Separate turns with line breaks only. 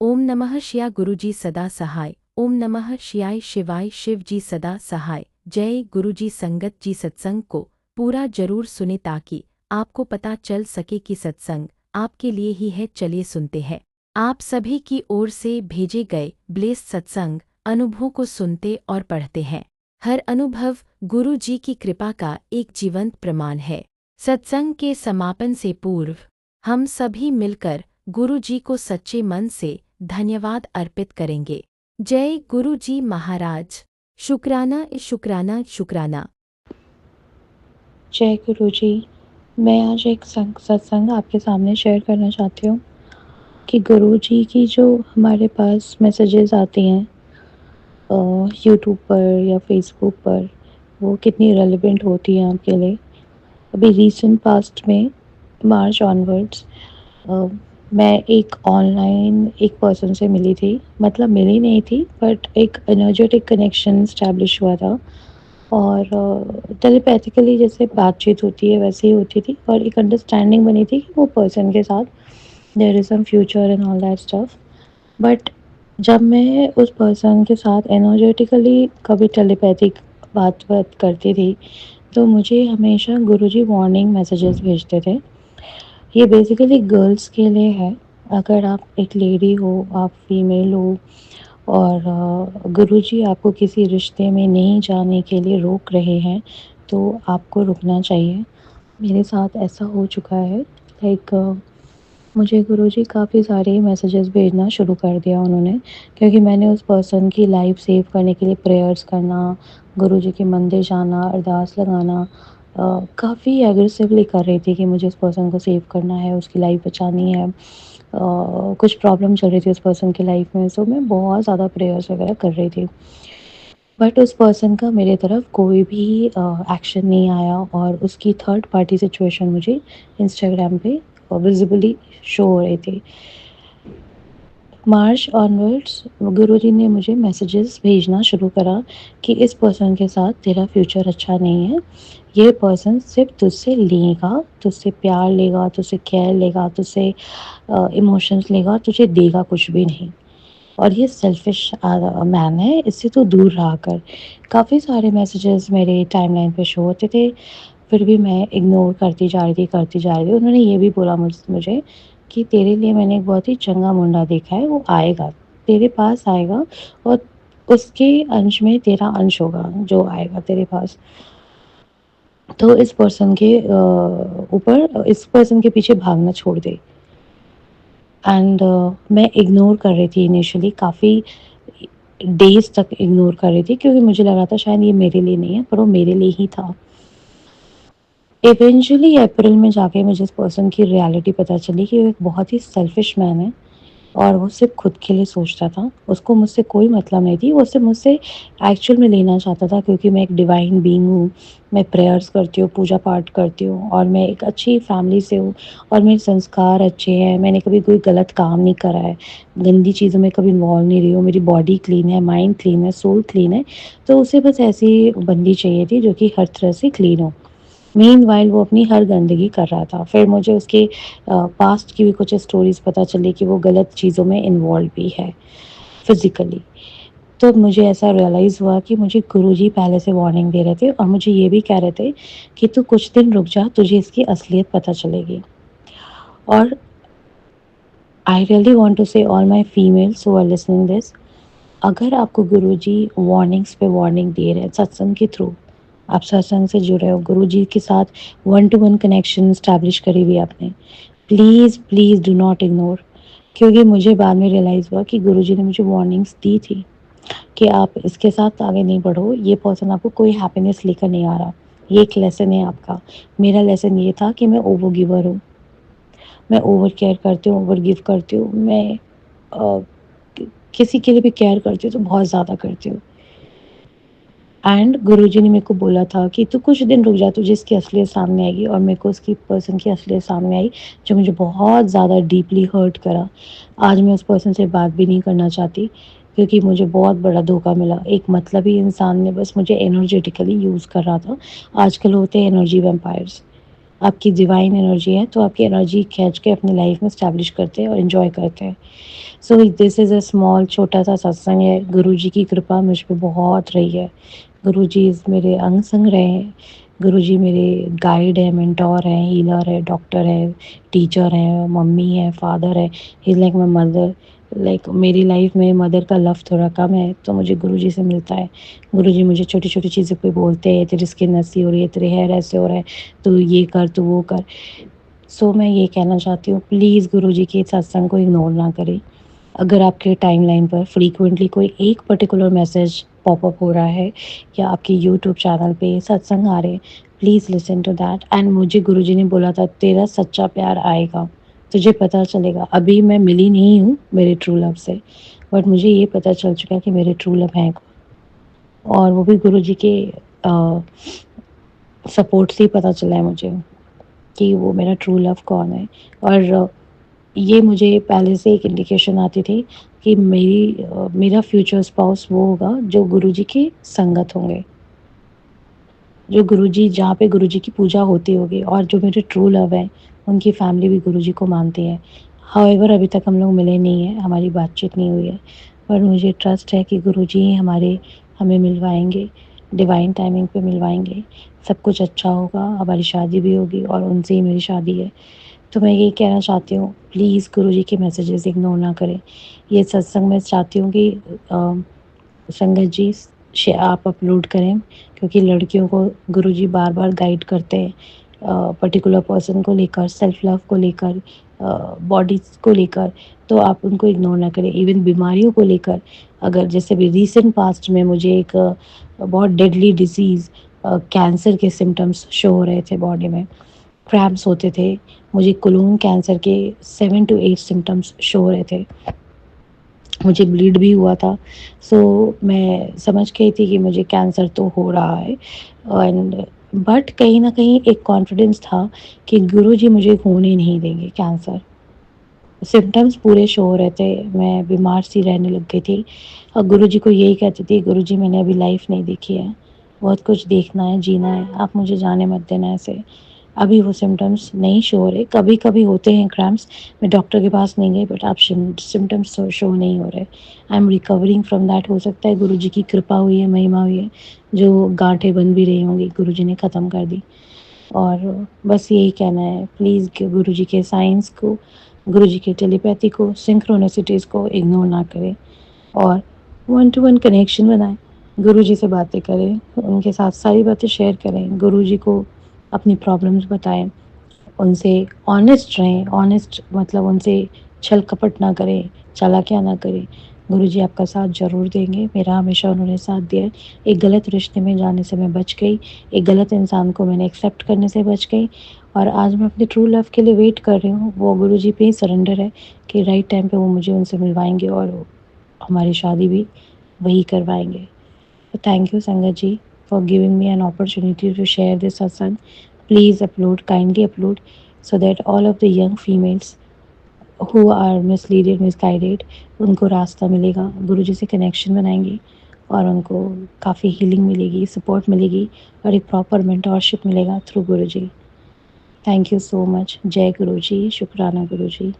ओम नमः शिया गुरुजी सदा सहाय। ओम नमः शियाय शिवाय शिव जी सदा सहाय। जय गुरुजी संगत जी सत्संग को पूरा जरूर सुने ताकि आपको पता चल सके कि सत्संग आपके लिए ही है। चलिए सुनते हैं। आप सभी की ओर से भेजे गए ब्लेस सत्संग अनुभवों को सुनते और पढ़ते हैं। हर अनुभव गुरु जी की कृपा का एक जीवंत प्रमाण है। सत्संग के समापन से पूर्व हम सभी मिलकर गुरु जी को सच्चे मन से धन्यवाद अर्पित करेंगे। जय गुरु जी महाराज। शुक्राना शुक्राना शुक्राना।
जय गुरु जी। मैं आज एक सत्संग आपके सामने शेयर करना चाहती हूँ कि गुरु जी की जो हमारे पास मैसेजेस आती हैं यूट्यूब पर या फेसबुक पर, वो कितनी रेलेवेंट होती हैं आपके लिए। अभी रीसेंट पास्ट में मार्च ऑनवर्ड्स मैं एक ऑनलाइन एक पर्सन से मिली थी, मतलब मिली नहीं थी बट एक एनर्जेटिक कनेक्शन स्टैब्लिश हुआ था। और टेलीपैथिकली जैसे बातचीत होती है वैसे ही होती थी, और एक अंडरस्टैंडिंग बनी थी कि वो पर्सन के साथ there is some future and all that stuff. But जब मैं उस पर्सन के साथ एनर्जेटिकली कभी टेलीपैथिक बात बात करती थी, तो मुझे हमेशा गुरुजी वार्निंग मैसेजेस भेजते थे। ये बेसिकली गर्ल्स के लिए है। अगर आप एक लेडी हो, आप फीमेल हो और गुरुजी आपको किसी रिश्ते में नहीं जाने के लिए रोक रहे हैं, तो आपको रुकना चाहिए। मेरे साथ ऐसा हो चुका है। लाइक मुझे गुरुजी काफ़ी सारे मैसेजेस भेजना शुरू कर दिया उन्होंने, क्योंकि मैंने उस पर्सन की लाइफ सेव करने के लिए प्रेयर्स करना, गुरुजी के मंदिर जाना, अरदास लगाना काफ़ी एग्रेसिवली कर रही थी कि मुझे उस पर्सन को सेव करना है, उसकी लाइफ बचानी है। कुछ प्रॉब्लम चल रही थी उस पर्सन की लाइफ में, सो मैं बहुत ज़्यादा प्रेयर्स वगैरह कर रही थी। बट उस पर्सन का मेरे तरफ कोई भी एक्शन नहीं आया, और उसकी थर्ड पार्टी सिचुएशन मुझे इंस्टाग्राम पे विजिबली शो हो रही थी। मार्च ऑनवर्ड्स गुरुजी ने मुझे मैसेजेस भेजना शुरू करा कि इस पर्सन के साथ तेरा फ्यूचर अच्छा नहीं है। ये पर्सन सिर्फ तुझसे लेगा, तुझसे प्यार लेगा, तुझसे केयर लेगा, तुझसे इमोशंस लेगा, तुझे देगा कुछ भी नहीं। और ये सेल्फिश मैन है, इससे तो दूर रहा कर। काफ़ी सारे मैसेजेस मेरे टाइमलाइन पे शो होते थे, फिर भी मैं इग्नोर करती जा रही थी। उन्होंने ये भी बोला मुझे कि तेरे लिए मैंने एक बहुत ही चंगा मुंडा देखा है, वो आएगा, तेरे पास आएगा, और उसके अंश में तेरा अंश होगा जो आएगा तेरे पास। तो इस पर्सन के ऊपर, इस पर्सन के पीछे भागना छोड़ दे। एंड मैं इग्नोर कर रही थी इनिशियली, काफ़ी डेज़ तक इग्नोर कर रही थी, क्योंकि मुझे लगा था शायद ये मेरे लिए नहीं है, पर वो मेरे लिए ही था। इवेंचुअली अप्रैल में जाके मुझे इस पर्सन की रियलिटी पता चली कि वो एक बहुत ही सेल्फिश मैन है, और वो सिर्फ खुद के लिए सोचता था। उसको मुझसे कोई मतलब नहीं थी, वो सिर्फ मुझसे एक्चुअल में लेना चाहता था, क्योंकि मैं एक डिवाइन बीइंग हूँ, मैं प्रेयर्स करती हूँ, पूजा पाठ करती हूँ, और मैं एक अच्छी फैमिली से हूँ, और मेरे संस्कार अच्छे हैं, मैंने कभी कोई गलत काम नहीं करा है, गंदी चीज़ों में कभी इन्वॉल्व नहीं रही हूँ, मेरी बॉडी क्लीन है, माइंड क्लीन है, सोल क्लीन है। तो उसे बस ऐसी बंदी चाहिए थी जो कि हर तरह से क्लीन हो। मीनवाइल वो अपनी हर गंदगी कर रहा था। फिर मुझे उसके पास्ट की भी कुछ स्टोरीज़ पता चली कि वो गलत चीज़ों में इन्वॉल्व भी है फिज़िकली। तो मुझे ऐसा रियलाइज़ हुआ कि मुझे गुरुजी पहले से वार्निंग दे रहे थे, और मुझे ये भी कह रहे थे कि तू कुछ दिन रुक जा, तुझे इसकी असलियत पता चलेगी। और I really want to say all my females who are listening this, अगर आपको गुरुजी वार्निंग्स पे वार्निंग दे रहे हैं सत्संग के थ्रू, आप सत्संग से जुड़े हो, गुरुजी के साथ one two one connection establish करी हुई आपने, please please do not ignore. क्योंकि मुझे बाद में रियलाइज़ हुआ कि गुरुजी ने मुझे वार्निंग्स दी थी कि आप इसके साथ आगे नहीं बढ़ो, ये पर्सन आपको कोई हैप्पीनेस लेकर नहीं आ रहा। ये एक लेसन है आपका। मेरा लेसन ये था कि मैं ओवर गिवर हूँ, मैं ओवर केयर करती हूँ, ओवर गिव करती हूँ, मैं अ, किसी के लिए भी केयर करती हूँ तो बहुत ज़्यादा करती हूँ। एंड गुरुजी ने मेरे को बोला था कि तू कुछ दिन रुक जा, तुझे इसकी असलियत सामने आएगी। और मेरे को उसकी पर्सन की असलियत सामने आई, जो मुझे बहुत ज़्यादा डीपली हर्ट करा। आज मैं उस पर्सन से बात भी नहीं करना चाहती, क्योंकि मुझे बहुत बड़ा धोखा मिला। एक मतलबी इंसान ने बस मुझे एनर्जेटिकली यूज़ कर रहा था। आजकल होते हैं एनर्जी वैम्पायर्स, आपकी डिवाइन एनर्जी है, तो आपकी एनर्जी खींच के अपनी लाइफ में एस्टैब्लिश करते हैं और एन्जॉय करते हैं। So this is a small छोटा-सा सत्संग है। गुरुजी की कृपा मुझ पे बहुत रही है। गुरुजी मेरे अंग-संग रहे हैं। गुरुजी मेरे गाइड हैं, मेंटर हैं, हीलर है, डॉक्टर है, टीचर हैं, मम्मी है, फादर है। He is like my mother. Like मेरी लाइफ में मदर का लव थोड़ा कम है, तो मुझे गुरुजी से मिलता है। गुरुजी मुझे छोटी-छोटी चीज़ों पे बोलते हैं, तेरी स्किन ऐसी हो रही है, तेरे हेयर ऐसे हो रहे हैं, तू ये कर, तू वो कर। सो मैं ये कहना चाहती हूँ, प्लीज़ गुरुजी के सत्संग को इग्नोर ना करें। अगर आपके टाइमलाइन पर फ्रीक्वेंटली कोई एक पर्टिकुलर मैसेज पॉपअप हो रहा है या आपके यूट्यूब चैनल पे सत्संग आ रहे हैं, please listen to that. And मुझे गुरुजी ने बोला था, तेरा सच्चा प्यार आएगा, तुझे पता चलेगा। अभी मैं मिली नहीं हूँ मेरे ट्रू लव से, बट मुझे ये पता चल चुका है कि मेरे ट्रू लव हैं कौन, और वो भी गुरुजी के सपोर्ट से ही पता चला है मुझे कि वो मेरा ट्रू लव कौन है। और ये मुझे पहले से एक इंडिकेशन आती थी कि मेरा फ्यूचर स्पाउस वो होगा जो गुरुजी की संगत होंगे, जो गुरुजी जहाँ पे गुरुजी की पूजा होती होगी, और जो मेरे ट्रू लव है उनकी फैमिली भी गुरुजी को मानती है। हाउएवर अभी तक हम लोग मिले नहीं हैं, हमारी बातचीत नहीं हुई है, पर मुझे ट्रस्ट है कि गुरुजी हमें मिलवाएँगे, डिवाइन टाइमिंग पे मिलवाएँगे। सब कुछ अच्छा होगा, हमारी शादी भी होगी और उनसे ही मेरी शादी है। तो मैं यही कहना चाहती हूँ, प्लीज़ गुरुजी के मैसेजेस इग्नोर ना करें। ये सत्संग मैं चाहती हूँ कि संगत जी आप अपलोड करें, क्योंकि लड़कियों को गुरुजी बार-बार गाइड करते हैं पर्टिकुलर पर्सन को लेकर, सेल्फ लव को लेकर, बॉडीज़ को लेकर, तो आप उनको इग्नोर ना करें। इवन बीमारियों को लेकर, अगर जैसे भी रिसेंट पास्ट में मुझे एक बहुत डेडली डिज़ीज़ कैंसर के सिम्पटम्स शो हो रहे थे बॉडी में, क्रैम्प्स होते थे, मुझे कोलोन कैंसर के 7 टू 8 सिम्पटम्स शो हो रहे थे। मुझे ब्लीड भी हुआ था। सो मैं समझ गई थी कि मुझे कैंसर तो हो रहा है, एंड बट कहीं न कहीं एक कॉन्फिडेंस था कि गुरुजी मुझे होने नहीं देंगे कैंसर। सिम्पटम्स पूरे शो हो रहे थे, मैं बीमार सी रहने लग गई थी और गुरुजी को यही कहती थी, गुरुजी मैंने अभी लाइफ नहीं देखी है, बहुत कुछ देखना है, जीना है, आप मुझे जाने मत देना ऐसे। अभी वो सिम्पटम्स नहीं शो हो रहे, कभी-कभी होते हैं क्रैम्प्स, मैं डॉक्टर के पास नहीं गई, बट अब सिम्पटम्स शो नहीं हो रहे। I am recovering from that. हो सकता है गुरुजी की कृपा हुई है, महिमा हुई है, जो गाँठें बन भी रही होंगी, गुरुजी ने ख़त्म कर दी। और बस यही कहना है, प्लीज़ गुरुजी के साइंस को, गुरुजी की टेलीपैथी को, सिंक्रोनिसिटीज़ को इग्नोर ना करें और वन टू वन कनेक्शन बनाएँ। गुरुजी से बातें करें, उनके साथ सारी बातें शेयर करें, गुरुजी को अपनी प्रॉब्लम्स बताएँ, उनसे ऑनेस्ट रहें। ऑनेस्ट मतलब उनसे छल-कपट ना करें, चालाकियाँ ना करें। गुरुजी आपका साथ ज़रूर देंगे, मेरा हमेशा उन्होंने साथ दिया है। एक गलत रिश्ते में जाने से मैं बच गई, एक गलत इंसान को मैंने एक्सेप्ट करने से बच गई, और आज मैं अपने ट्रू लव के लिए वेट कर रही हूँ। वो गुरुजी पे ही सरेंडर है कि राइट टाइम पे वो मुझे उनसे मिलवाएँगे और हमारी शादी भी वही करवाएँगे। So thank you, Sangat for giving me an opportunity to share this satsang. Please upload, kindly upload, so that all of the young females who are misleaded, misguided, उनको रास्ता मिलेगा, गुरुजी से कनेक्शन बनाएंगे और उनको काफ़ी हीलिंग मिलेगी, सपोर्ट मिलेगी और एक प्रॉपर मेंटोरशिप मिलेगा through Guruji. Thank you so much. जय गुरुजी, शुक्राना गुरुजी।